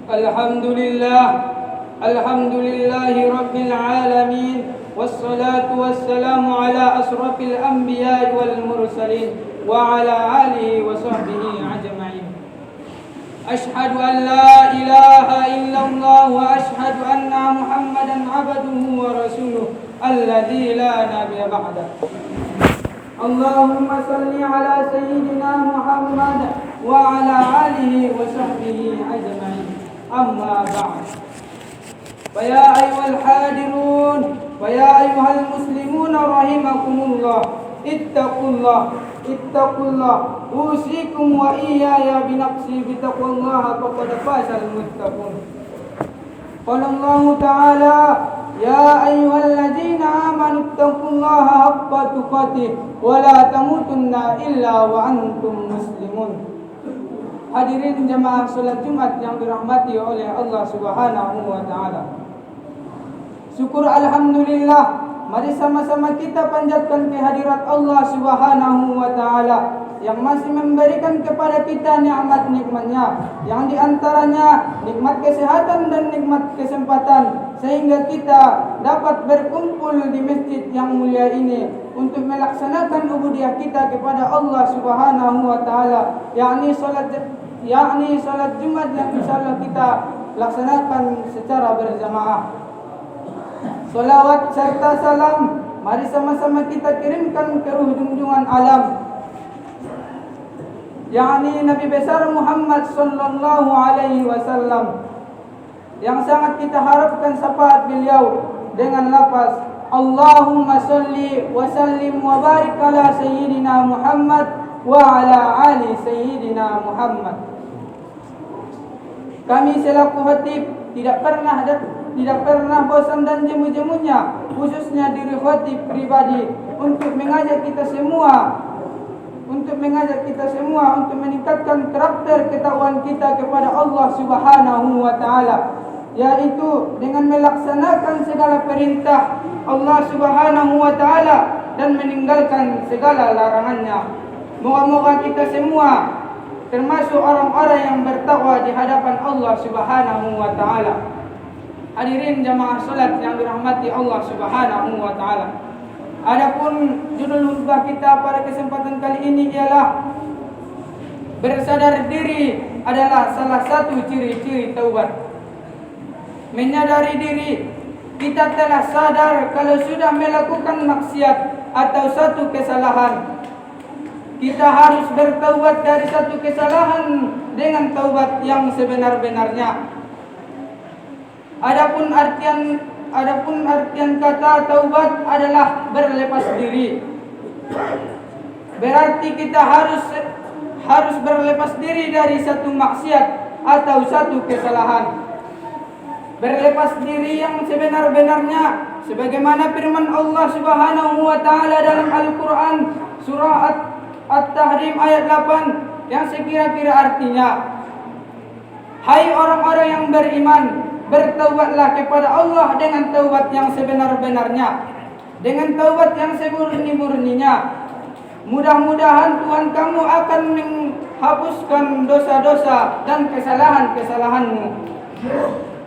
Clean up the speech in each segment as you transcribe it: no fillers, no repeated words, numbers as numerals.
Alhamdulillah, Alhamdulillahi Rabbil Alamin, wassalatu wassalamu ala asrafil anbiya wal mursalin wa ala alihi wa sahbihi ajma'in. Ashhadu an la ilaha illallah wa ashhadu anna Muhammadan abduhu wa rasuluh alladzi la nabiyya ba'dah. Allahumma salli ala sayyidina Muhammad wa ala alihi wa sahbihi ajma'in. Amma ba'd. Faya ayyuhal hadirun wa ya ayyuhal muslimun rahimakumullah, ittaqullah usikum wa iyaya binafsi bittaqwallaha faqad fazal muttaqun. Qala Allah ta'ala ya ayyuhalladzina amanu ittaqullaha haqqa tuqatih wa la tamutunna illa wa antum muslimun. Hadirin jemaah salat Jumat yang dirahmati oleh Allah Subhanahu wa taala. Syukur alhamdulillah, mari sama-sama kita panjatkan kehadirat Allah Subhanahu wa taala yang masih memberikan kepada kita nikmat-nikmatnya, yang diantaranya nikmat kesehatan dan nikmat kesempatan, sehingga kita dapat berkumpul di masjid yang mulia ini untuk melaksanakan ubudiyah kita kepada Allah Subhanahu wa taala, yakni salat Jumat yang insyaallah kita laksanakan secara berjamaah. Salawat serta salam mari sama-sama kita kirimkan ke ruh junjungan alam, yakni Nabi besar Muhammad sallallahu alaihi wasallam, yang sangat kita harapkan syafaat beliau dengan lafaz Allahumma salli wa sallim wa barik ala sayyidina Muhammad wa ala ali sayyidina Muhammad. Kami selaku khatib tidak pernah bosan dan jemu-jemunya, khususnya diri khatib pribadi, untuk mengajak kita semua untuk meningkatkan karakter ketakwaan kita kepada Allah Subhanahu wa taala, yaitu dengan melaksanakan segala perintah Allah Subhanahu wa taala dan meninggalkan segala larangannya. Moga-moga kita semua termasuk orang-orang yang bertakwa di hadapan Allah Subhanahu wa taala. Hadirin jamaah salat yang dirahmati Allah Subhanahu wa taala. Adapun judul khutbah kita pada kesempatan kali ini ialah bersadar diri adalah salah satu ciri-ciri taubat. Menyadari diri kita telah sadar kalau sudah melakukan maksiat atau satu kesalahan. Kita harus bertaubat dari satu kesalahan dengan taubat yang sebenar-benarnya. Adapun artian kata taubat adalah berlepas diri. Berarti kita harus berlepas diri dari satu maksiat atau satu kesalahan. Berlepas diri yang sebenar-benarnya sebagaimana firman Allah Subhanahu wa taala dalam Al-Qur'an surah At-Tahrim ayat 8 yang sekira-kira artinya, hai orang-orang yang beriman, bertaubatlah kepada Allah dengan taubat yang sebenar-benarnya, dengan taubat yang semurni-murninya. Mudah-mudahan Tuhan kamu akan menghapuskan dosa-dosa dan kesalahan-kesalahanmu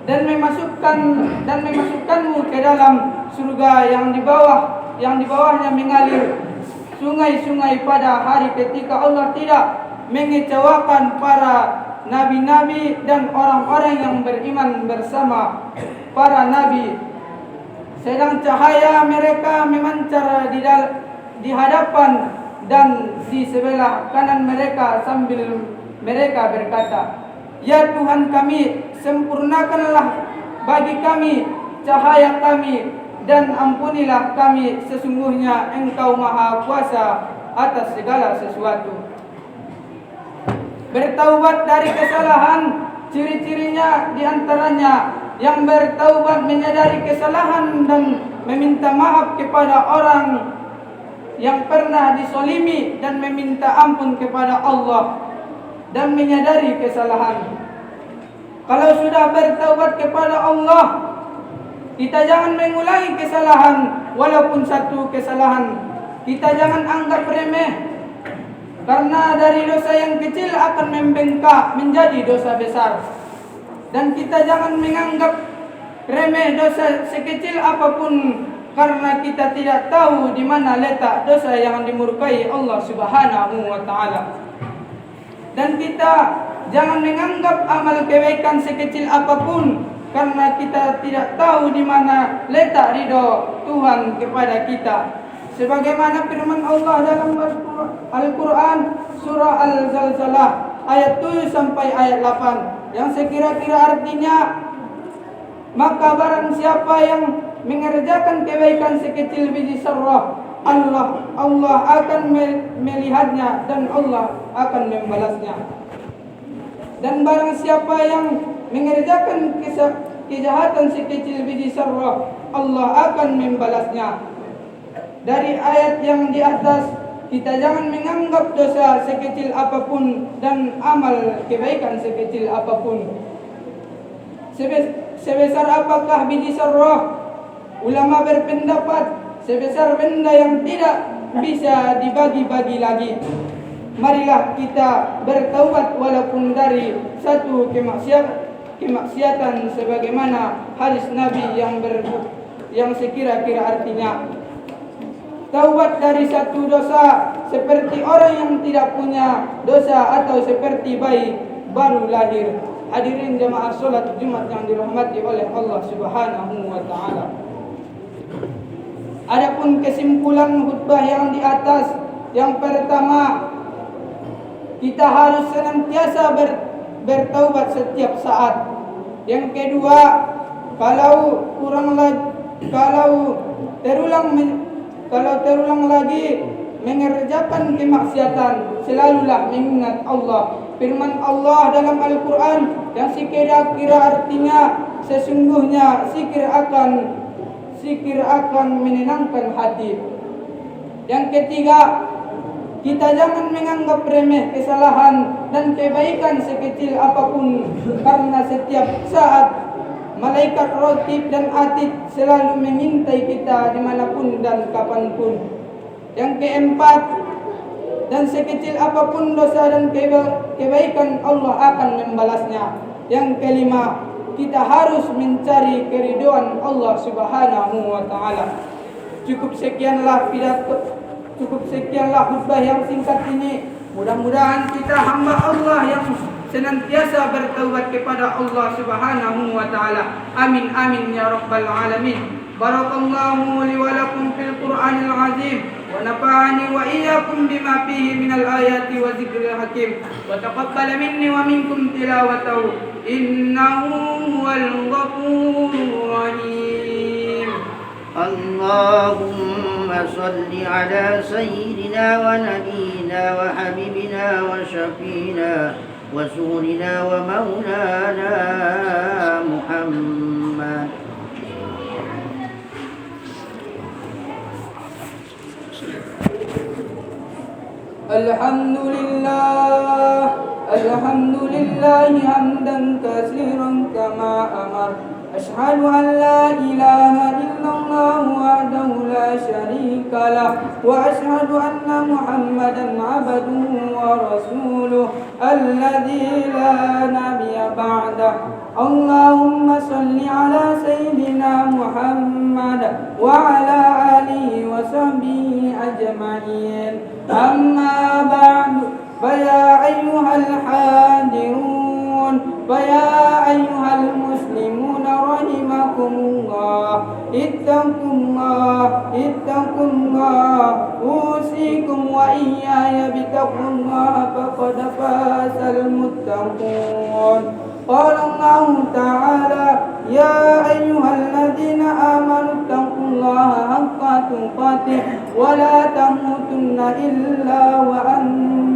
dan memasukkanmu ke dalam surga yang di bawahnya mengalir sungai-sungai pada hari ketika Allah tidak mengecewakan para nabi-nabi dan orang-orang yang beriman bersama para nabi, sedang cahaya mereka memancar di hadapan dan di sebelah kanan mereka sambil mereka berkata, ya Tuhan kami, sempurnakanlah bagi kami cahaya kami dan ampunilah kami, sesungguhnya Engkau Maha Kuasa atas segala sesuatu. Bertaubat dari kesalahan, ciri-cirinya diantaranya yang bertaubat menyadari kesalahan dan meminta maaf kepada orang yang pernah disolimi dan meminta ampun kepada Allah dan menyadari kesalahan. Kalau sudah bertaubat kepada Allah, kita jangan mengulangi kesalahan walaupun satu kesalahan. Kita jangan anggap remeh, karena dari dosa yang kecil akan membengkak menjadi dosa besar. Dan kita jangan menganggap remeh dosa sekecil apapun, karena kita tidak tahu di mana letak dosa yang dimurkai Allah Subhanahu wa taala. Dan kita jangan menganggap amal kebaikan sekecil apapun, karena kita tidak tahu di mana letak ridho Tuhan kepada kita. Sebagaimana firman Allah dalam Al-Quran surah Al-Zalzalah ayat 7 sampai ayat 8, yang sekira-kira artinya, maka barang siapa yang mengerjakan kebaikan sekecil biji zarrah, Allah akan melihatnya dan Allah akan membalasnya. Dan barang siapa yang mengerjakan kejahatan sekecil biji zarrah, Allah akan membalasnya. Dari ayat yang di atas, kita jangan menganggap dosa sekecil apapun dan amal kebaikan sekecil apapun. Sebesar apakah biji zarrah? Ulama berpendapat sebesar benda yang tidak bisa dibagi-bagi lagi. Marilah kita bertaubat walaupun dari satu kemaksiatan, sebagaimana hadis Nabi yang sekira-kira artinya, taubat dari satu dosa seperti orang yang tidak punya dosa, atau seperti bayi baru lahir. Hadirin jemaah salat Jumat yang dirahmati oleh Allah Subhanahu wa taala. Adapun kesimpulan khutbah yang di atas, yang pertama, kita harus senantiasa bertaubat setiap saat. Yang kedua, kalau terulang lagi mengerjakan kemaksiatan, selalulah mengingat Allah. Firman Allah dalam Al-Quran yang sekira-kira artinya, sesungguhnya zikir akan menenangkan hati. Yang ketiga, kita jangan menganggap remeh kesalahan dan kebaikan sekecil apapun, karena setiap saat malaikat raqib dan atid selalu mengintai kita dimanapun dan kapanpun. Yang keempat, dan sekecil apapun dosa dan kebaikan, Allah akan membalasnya. Yang kelima, kita harus mencari keridhaan Allah Subhanahu wa taala. Cukup sekianlah khutbah yang singkat ini. Mudah-mudahan kita hamba Allah yang senantiasa bertaubat kepada Allah Subhanahu wa taala. Amin amin ya rabbal alamin. Barakallahu li wa lakum fil Qur'anil azim, wa nafa'ani wa iyyakum bima fihi minal ayati wa dzikril hakim, wa taqabbal minni wa minkum tilawatahu innahu huwal ghafurur rahim. Allahumma salli ala sayyidina wa nabiyyina wa habibina wa syafiina wa surina wa maulana Muhammad. Alhamdulillah hamdan katsiran kama amar. Ashhadu an la ilaha illallah wahdahu la syarika lah, wa ashhadu anna Muhammadan abduhu wa rasuluh alladzi la nabiyya ba'dah. Allahumma salli ala sayyidina Muhammad wa ala alihi wa sahbihi ajma'in. Amma ba'du, fa ya ayyuhal hadirun, fa ya ayyuhal muslimun rahimakumullah, ittaqullah, usikum wa iyaya bitaqullah, faqad fasal muttaqun. Qala Allah ta'ala, ya ayyuhalladzina amanu ittaqullaha haqqa tuqatih wa la tamutunna illa wa antum